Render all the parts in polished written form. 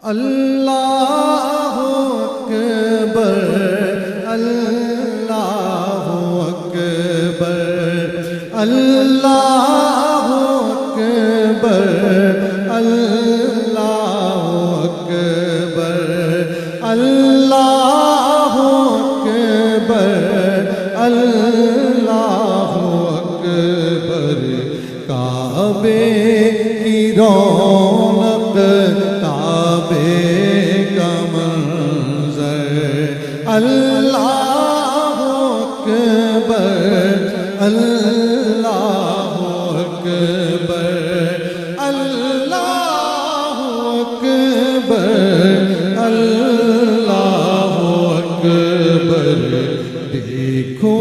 اللہ اکبر اللہ اکبر اللہ اکبر اللہ اکبر اللہ اکبر اللہ اکبر کعبے کی رونق کعبے کا منظر اللہ اکبر اللہ اکبر اللہ اکبر اللہ اکبر دیکھو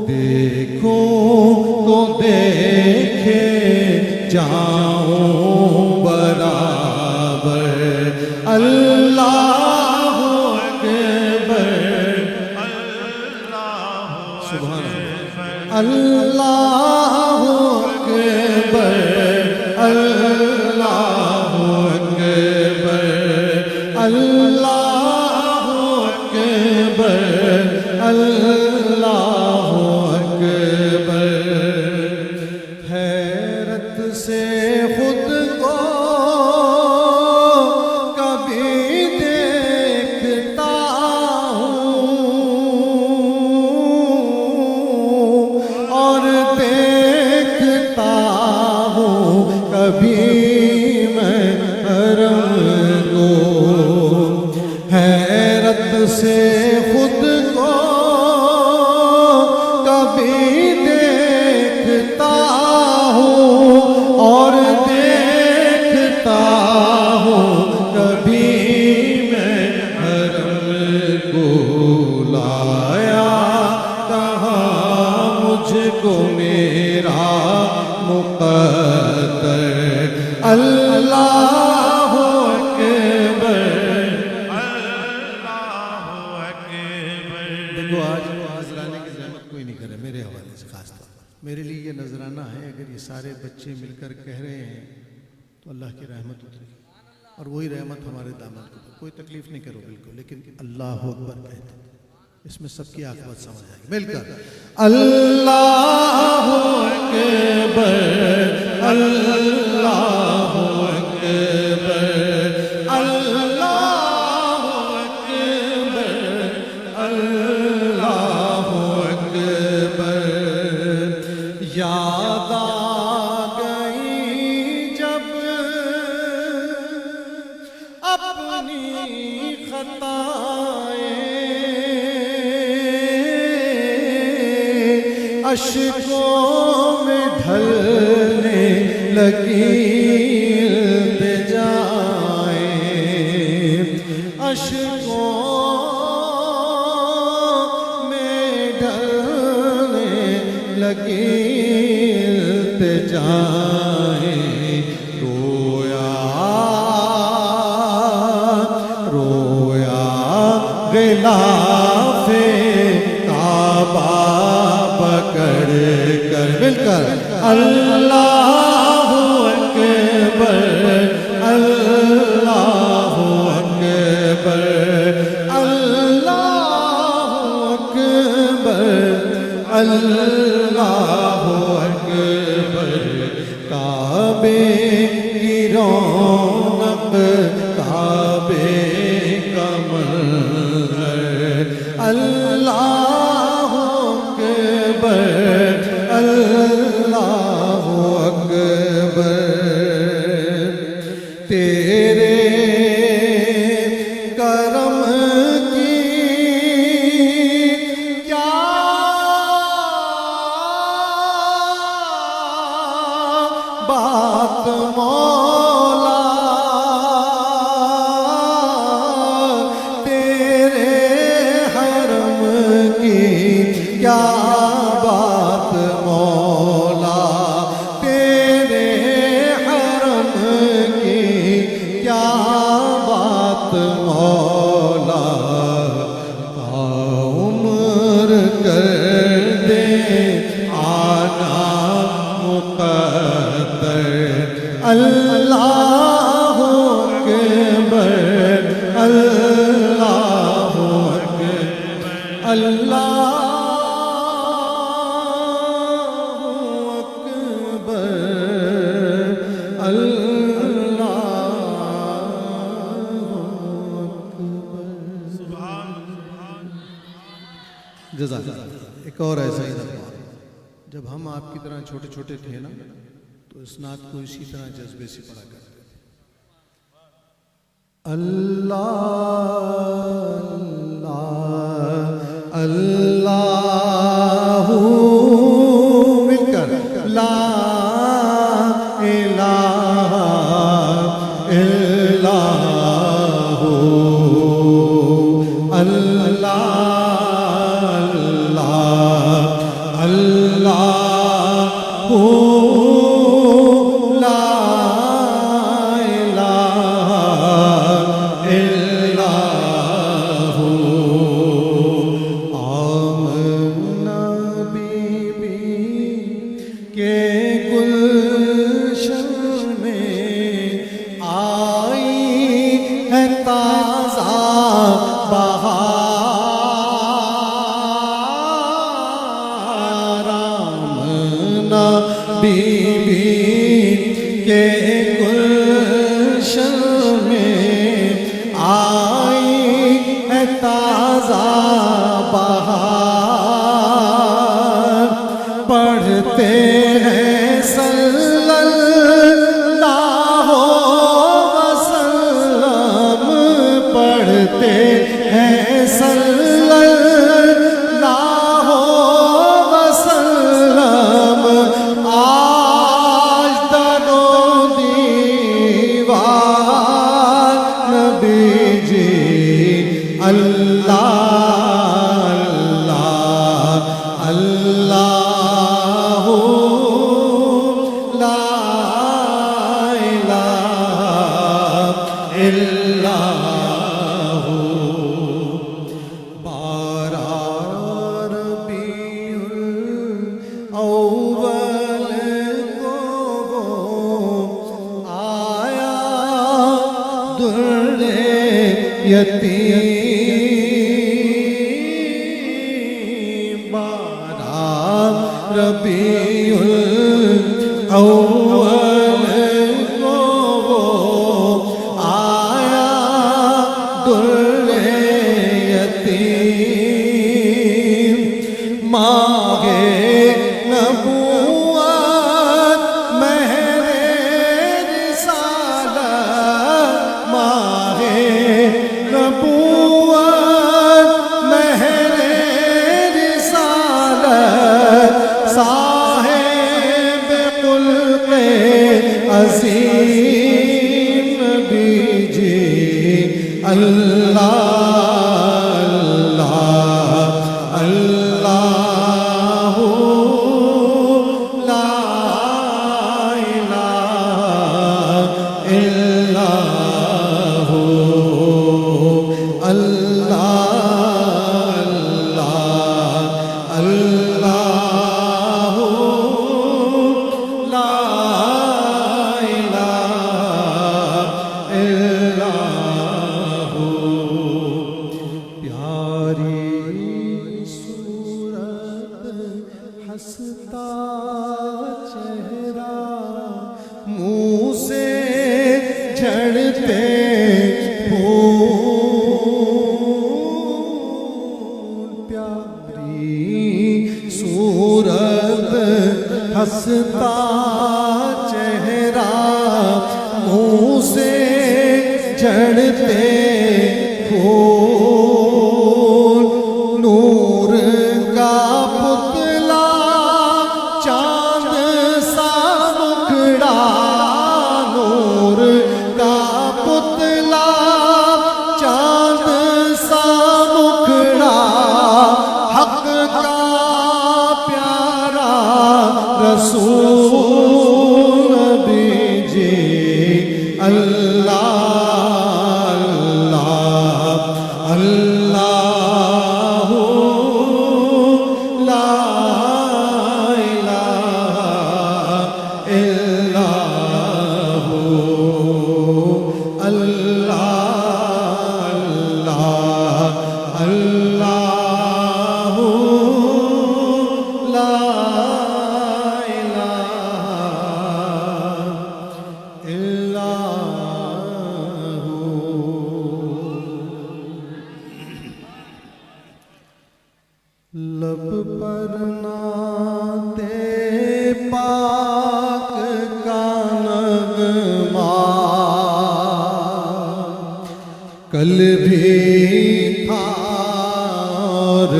دیکھو تو دیکھے جاؤں برابر اللہ اکبر سبحان اللہ اکبر اللہ اکبر اللہ اکبر اللہ اکبر حیرت سے خود کو کبھی دیکھتا ہوں اور دیکھتا ہوں کبھی میں حرم کو حیرت سے خود کو کبھی دیکھتا ہوں اور دیکھتا ہوں کبھی میں حرم کو لایا کہاں مجھ کو میرا مقدر اللہ اکبر اللہ اکبر دیکھو آج نذرانے کی زحمت کوئی نہیں کرے میرے حوالے سے خاص طور میرے لیے یہ نذرانہ ہے اگر یہ سارے بچے مل کر کہہ رہے ہیں تو اللہ کی رحمت اترے گی اور وہی رحمت ہمارے دامن کو کوئی تکلیف نہیں کرو بالکل لیکن اللہ اکبر کہتے اس میں سب کی عاقبت سمجھ آئے گی مل کر اللہ اکبر اللہ اکبر اللہ اکبر اللہ اکبر یاد آ گئی جب اپنی خطائیں اشکوں میں ڈھلنے لگی التجائیں اشکوں میں ڈھلنے لگی التجائیں رویا رویا غلاف کعبہ پکڑ کر مل کر اللہ اکبر اللہ اکبر اللہ اکبر اللہ اکبر کعبے کی رونق کعبے کا منظر اللہ اکبر اللہ اکبر تیرے کرم کی کیا بات مولا تیرے حرم کی کیا بات مولا تیرے حرم کی گزارا. ایک اور ایسا ہی دفعہ جب ہم آپ کی طرح چھوٹے چھوٹے تھے نا تو اس نعت کو اسی طرح جذبے سے پڑھا کرتے تھے. اللہ اللہ مل کر لا الہ الا اللہ کل بھی تھا اور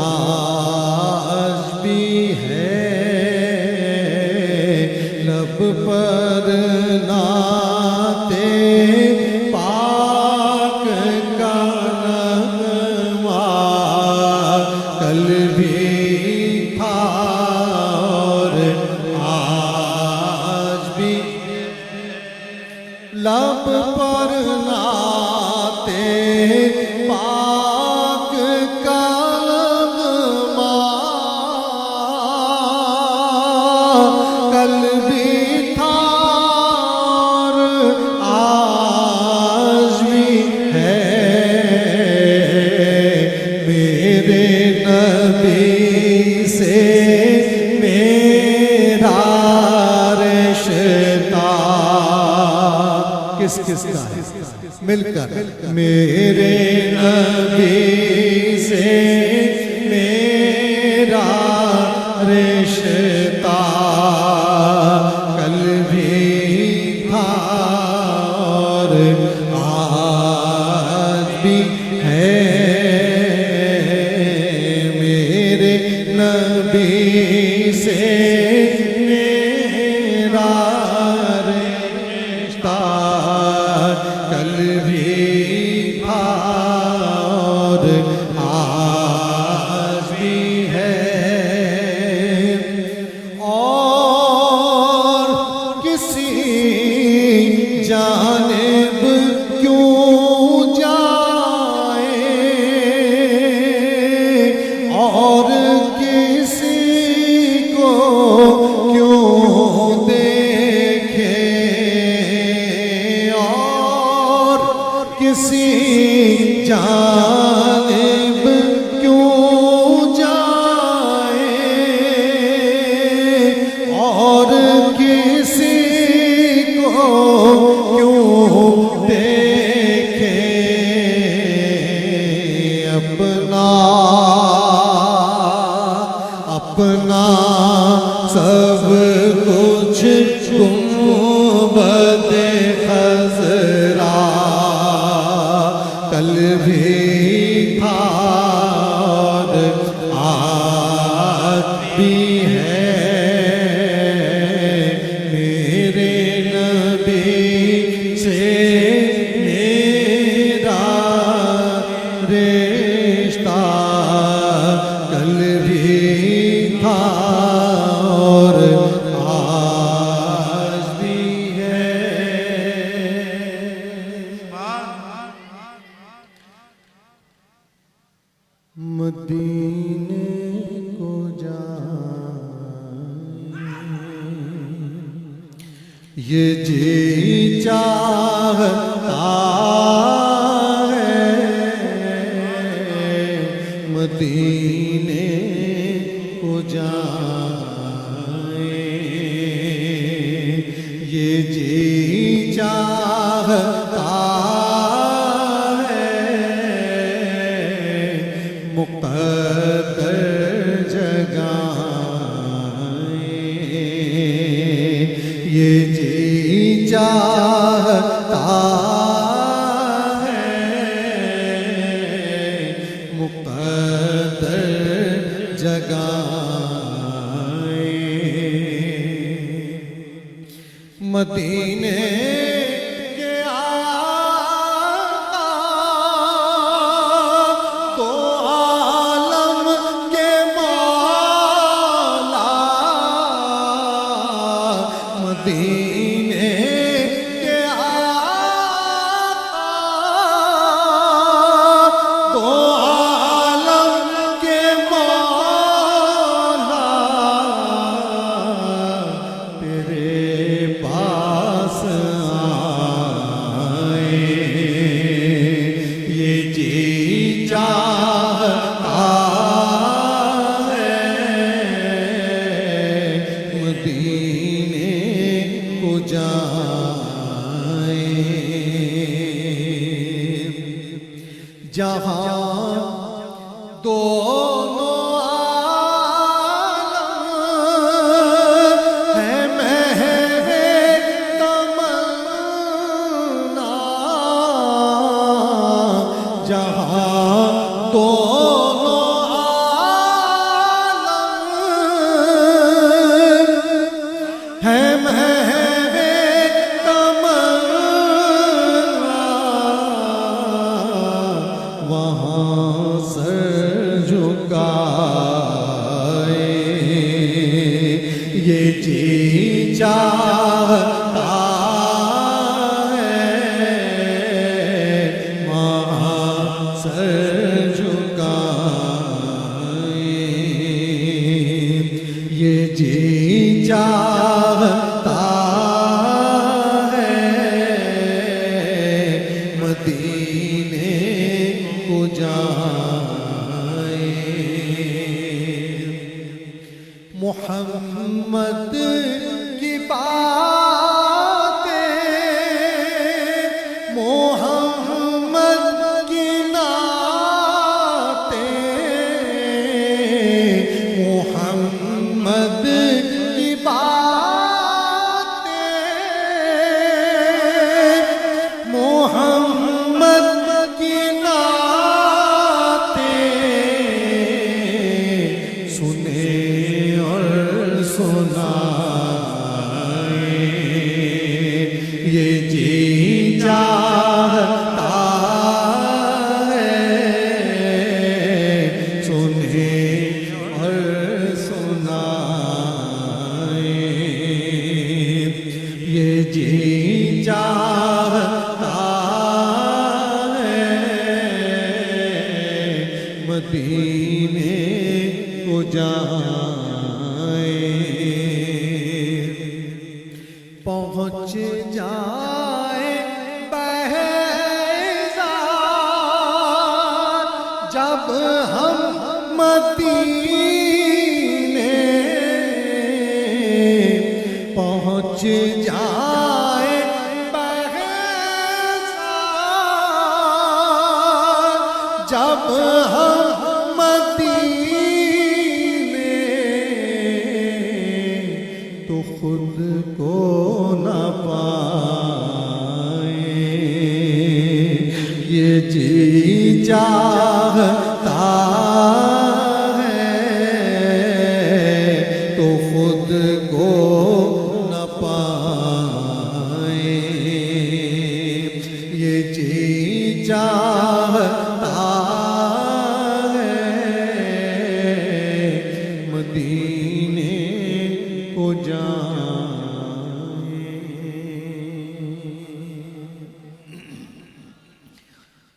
آج بھی ہے، لب پر نعت پاک کا نغمہ، کل بھی تھا اور آج بھی لب پر نعت پاک کا نغمہ، کل بھی تھا اور آج بھی ہے، میرے نبی سے میرا رشتہ، کس کس کا ہے مل کر، میرے نبی سے میرا رشتہ، کل بھی تھا اور آج بھی ہے، میرے نبی سے میرا رشتہ، کل بھی تھا اور آج بھی ہے، اور کسی جانب کیوں جائے، اور کسی کو کیوں دیکھے، اور کسی جانب کیوں جائے، اور کسی کو کیوں دیکھے، اپنا اپنا سب کچھ گنبد خضرا، کل بھی تھا اور آج بھی ہے، میرے نبی سے میرا رشتہ، کل بھی تھا اور آج بھی ہے، مدینے کو جائیں، یہ جی چاہتا ہے، مدینے کو جائیں، یہ جی چاہتا مقدر جگائیں، یہ جی چاہتا ہے، مقدر جگائیں، مدینے جہاں دونوں عالم ہے محو تمنا، دونوں عالم ہے محو-ِ-تمنا، وہاں سر جھکائے یہ جی چاہتا ہے وہاں سر جھکائے یہ جی چاہتا ہے مدینے کو جائے محمد کی باتیں محمد کی نعتیں محمد کی باتیں محمد کی نعتیں سنے اور سنائے یہ جی چاہتا ہے سنے اور سنائے یہ جی چاہتا ہے مدینے کو جائے پہنچ جائے بہزاد جب ہم مدینے پہنچ جائے بہزاد جب ہم مدینے تو خود کو نہ پائے یہ جی چاہتا ہے تو خود کو نہ پائے یہ جی چاہتا ہے مدینے کو جائے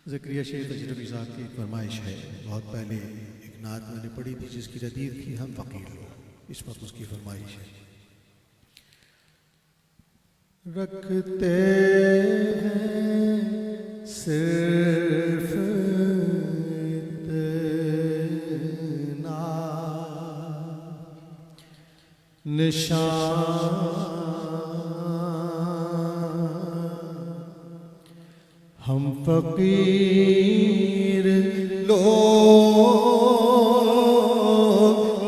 ذکریہ شیخ تجربی صاحب کی ایک فرمائش ہے بہت پہلے ایک نعت میں نے پڑھی تھی جس کی ردیف تھی ہم فقیر لوگ اس وقت اس کی فرمائش ہے رکھتے ہیں صرف اتنا نشان ہم فقیر لوگ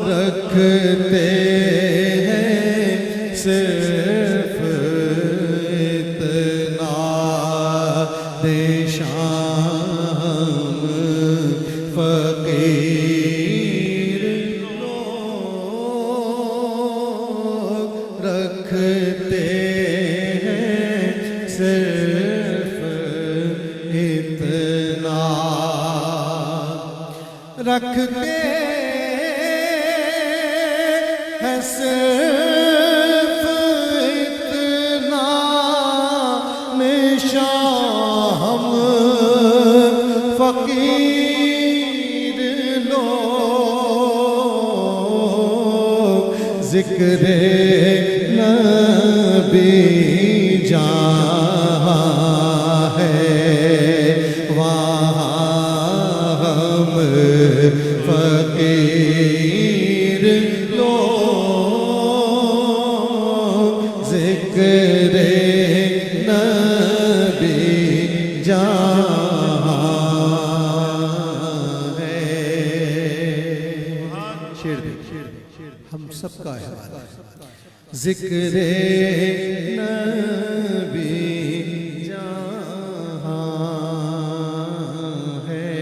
رکھتے ہیں صرف اتنا نشان فقیر لوگ رکھتے ہیں صرف اتنا رکھتے ہیں صرف اتنا نشان ہم فقیر لوگ ذکر نبی جہاں ہے وہاں ہم فقیر لوگ ذکر نبی جہاں ہے شیر ہم سب کا ہے ذکر نبی جہاں ہے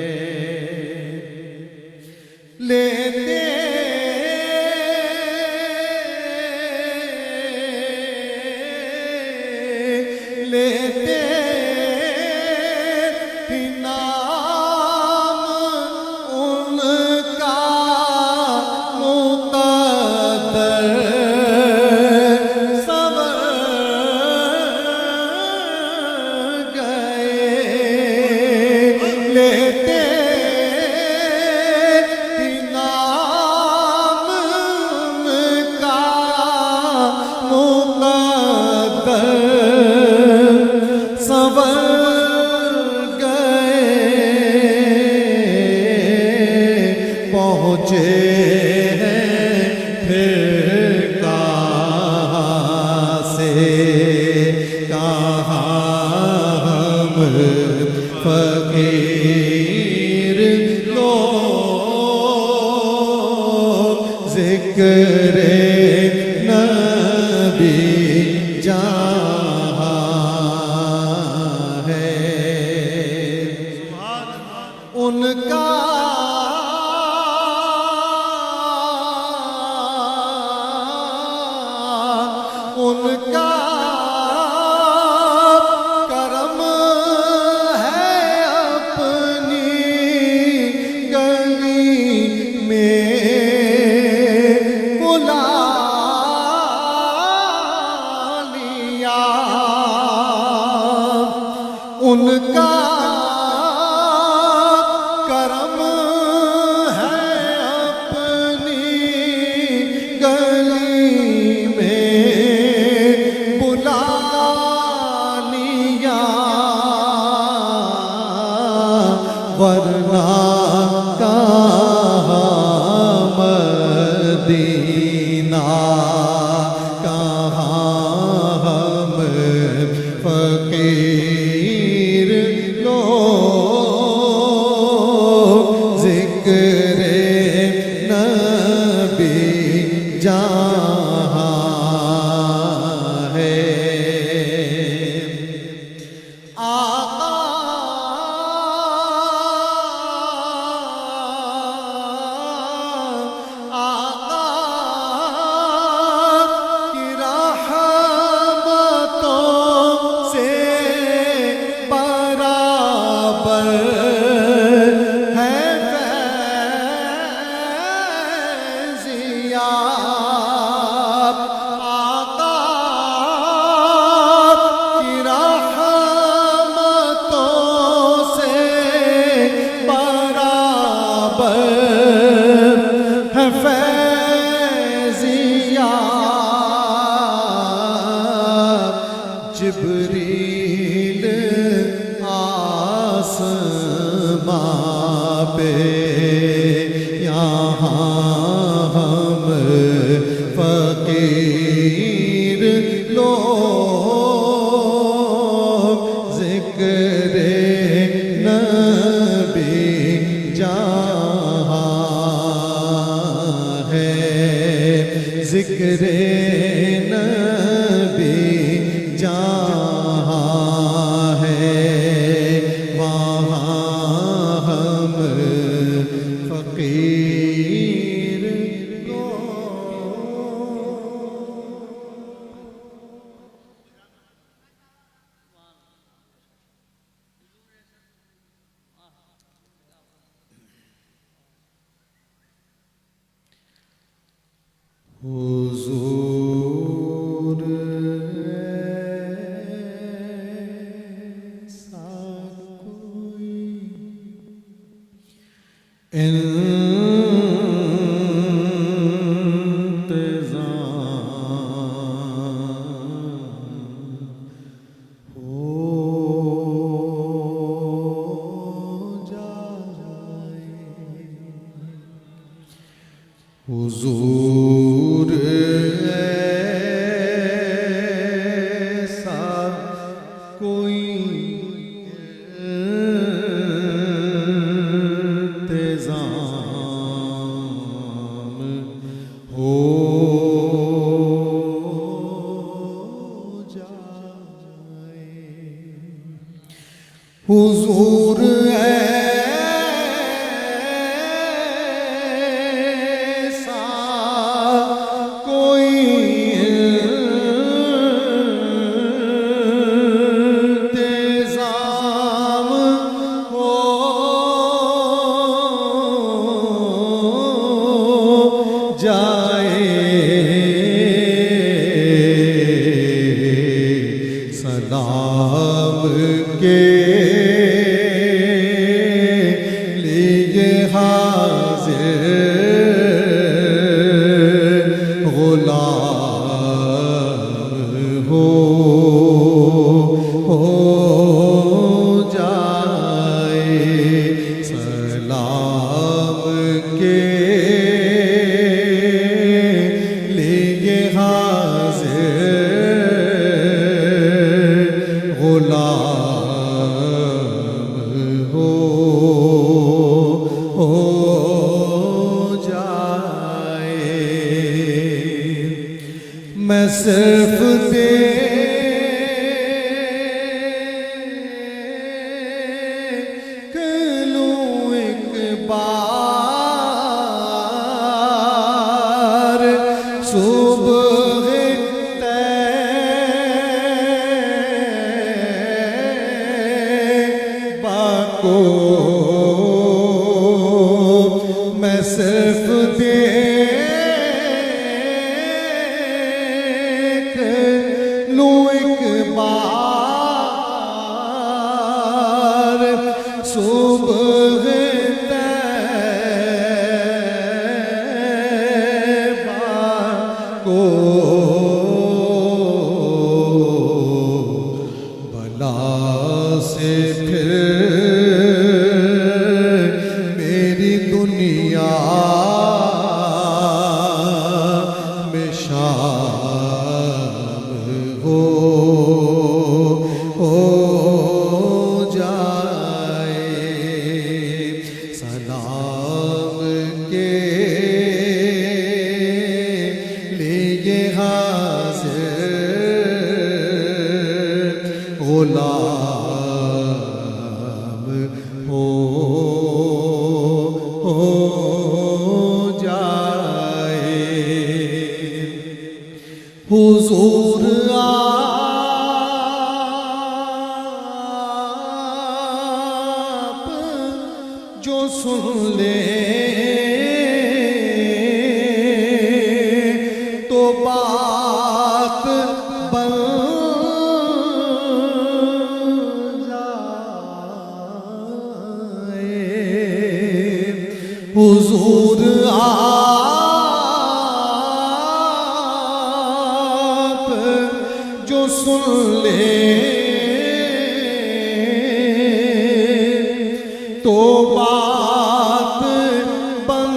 فقیر لوگ ذکر نبی جہاں ہے ان کا کرم ہے اپنی گلی میں بلا لیا ان کا کرم ہے اپنی گلی میں بلا لیا ورنہ کہاں مدینہ کہاں ہم فقیر لوگ ذکر نبی جہاں ہے آقا آقا کی رحمتوں سے برابر ہے فیضیاب آقا کی رحمتوں سے برابر ہے فیضیاب جبریل آسماں پہ یہاں ہم فقیر لوگ ذکر نبی جہاں ہے ذکر نبی جہاں ہے وہاں ہم فقیر حضور ایسا کوئی انتظام ہو جائے حضور ایسا کوئی انتظام ہو جائے حضور ایسا کوئی انتظام ہو جائے سلام کے لیے حاضر غلام ہو جائے سلام کے لیے حاضر غلام صرف دیکھ لوں ایک بار صبح طیبہ کو میں صرف دیکھ لوں ایک بار صبح طیبہ کو بلا سے پھر میری دنیا میں شام ہو جائے سلام کے لیے حاضر غلام ہو جائے حضور آپ جو سن لے تو بات بن جائے حضور آپ جو سن لے تو بات بن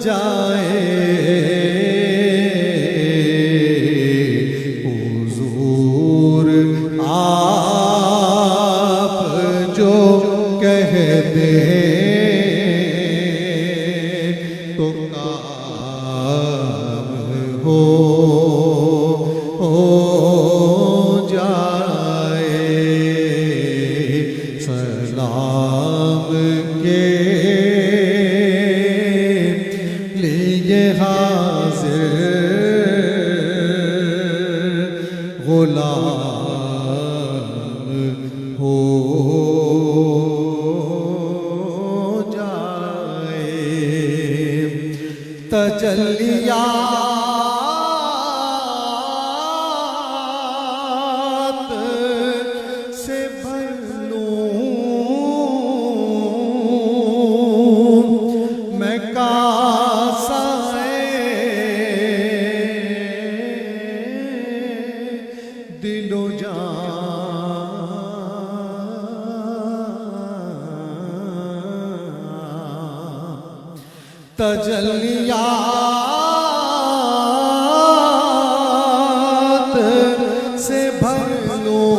جائے حضور آپ جو کہہ دیں تو کام ہو جائے سلام کے لیے حاضر غلام ہو جائے تجلیات سے بھر لوں میں کاسائے دل و جان تجلیات سے بھر لوں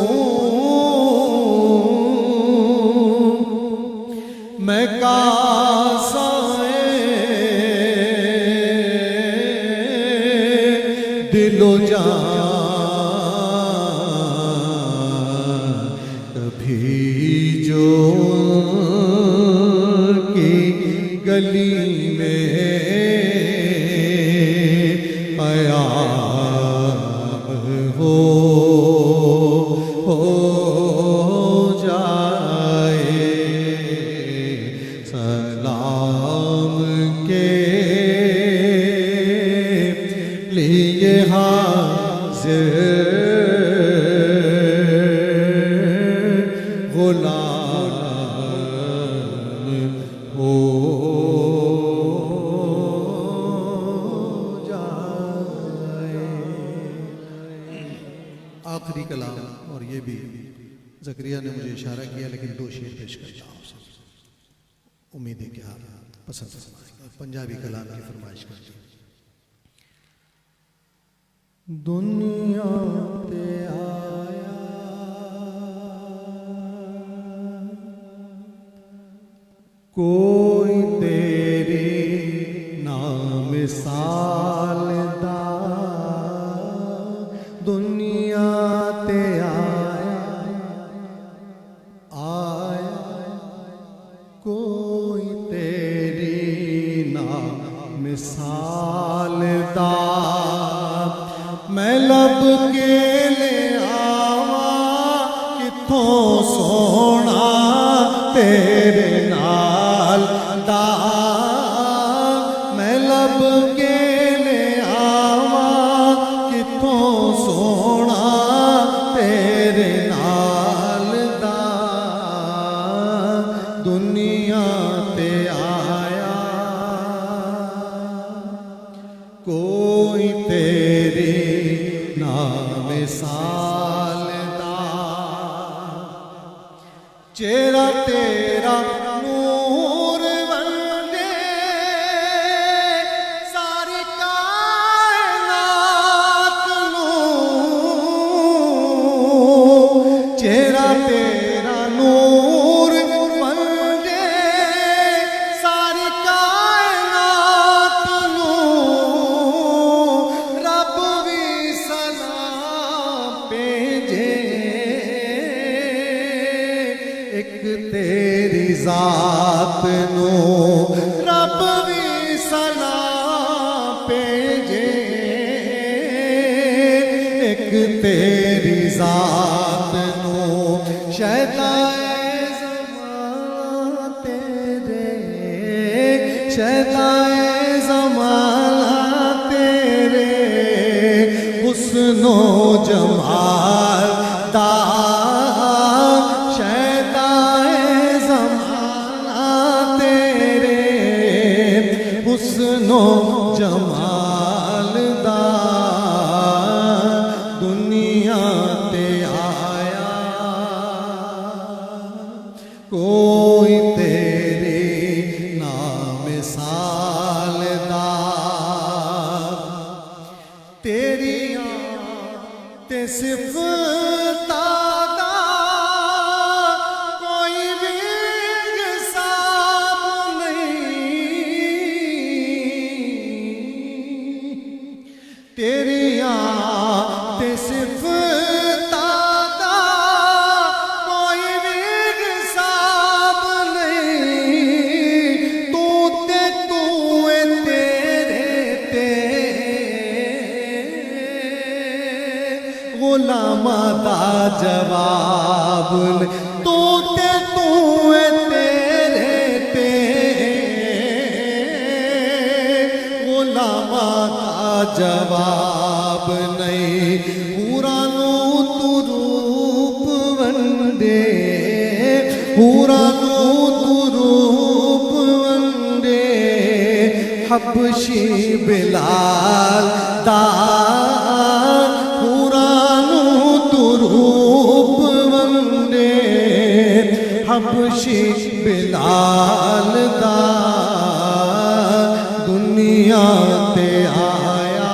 میں کاسائے دل و جان کبھی جو کی گلی میں قیام ہو جائے سلام کے لیے حاضر غلام ہو جائے. آخری کلام اور یہ بھی زکریا نے مجھے اشارہ کیا لیکن 2 شعر پیش کرتا ہوں آپ سے. امید ہے کہ آپ پسند فرمائیں گے. پنجابی کلام کی فرمائش کرتی ہوں. دنیا تے آیا کوئی تیری نام سا کتوں سونا تیرے نال دا میں لب کے لے آواں کتوں سونا تیرے نال دا دنیا تے آیا کوئی تیری نامثال دا چہرہ تیرا نور ونڈے ساری کائنات نوں چہرہ تیرا نور ونڈے ساری کائنات نوں رب بھی سلام بھیجے ایک تیری ذات نو رب بھی سلام بھیجے ایک تیری ذات نو شیطان زمانہ تیرے شیطان زمانہ تیرے حسن و جمال دا حسن و جمال دا دنیا تے آیا کوئی تیری نامثال دا تیریاں تے صفتاں دا کوئی بھی حساب نہیں تیریاں تے صفتاں دا کوئی بھی حساب نہیں تو تے تو اے تیرے تے غلاماں دا جواب نہیں تو تے تو اے تیرے تے غلاماں دا جواب نہیں پورا نو تو روپ ونڈے پورا نو تو روپ ونڈے حبشی بلال دا پورا نو تو روپ ونڈے حبشی بلال دا دنیا تے آیا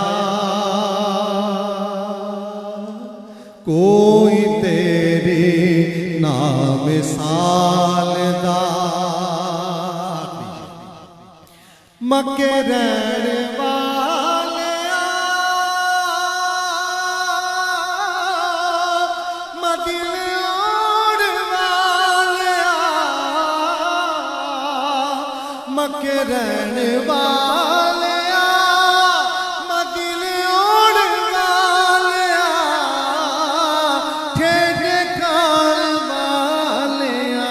کوئی تیری نامثال دا مکے رہن والیا مدینے اوڑ والیا مکے رہن والیا مدینے اوڑ والیا ٹھیکے کھان والیا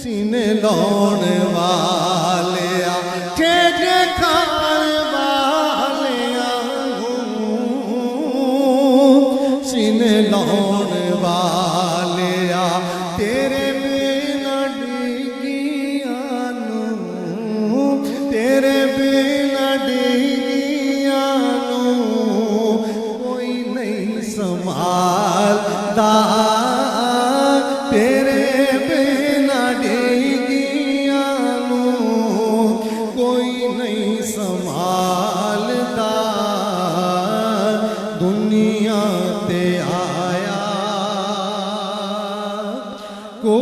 سینے لون والیا ٹھیکے کھان والیا سینے لون والیا تیرے بنا ڈگیاں نوں تیرے بنا ڈگیاں نوں کوئی نہیں سنبھالدا تیرے بنا ڈگیاں نوں کوئی نہیں سنبھالدا دنیا تے آیا کو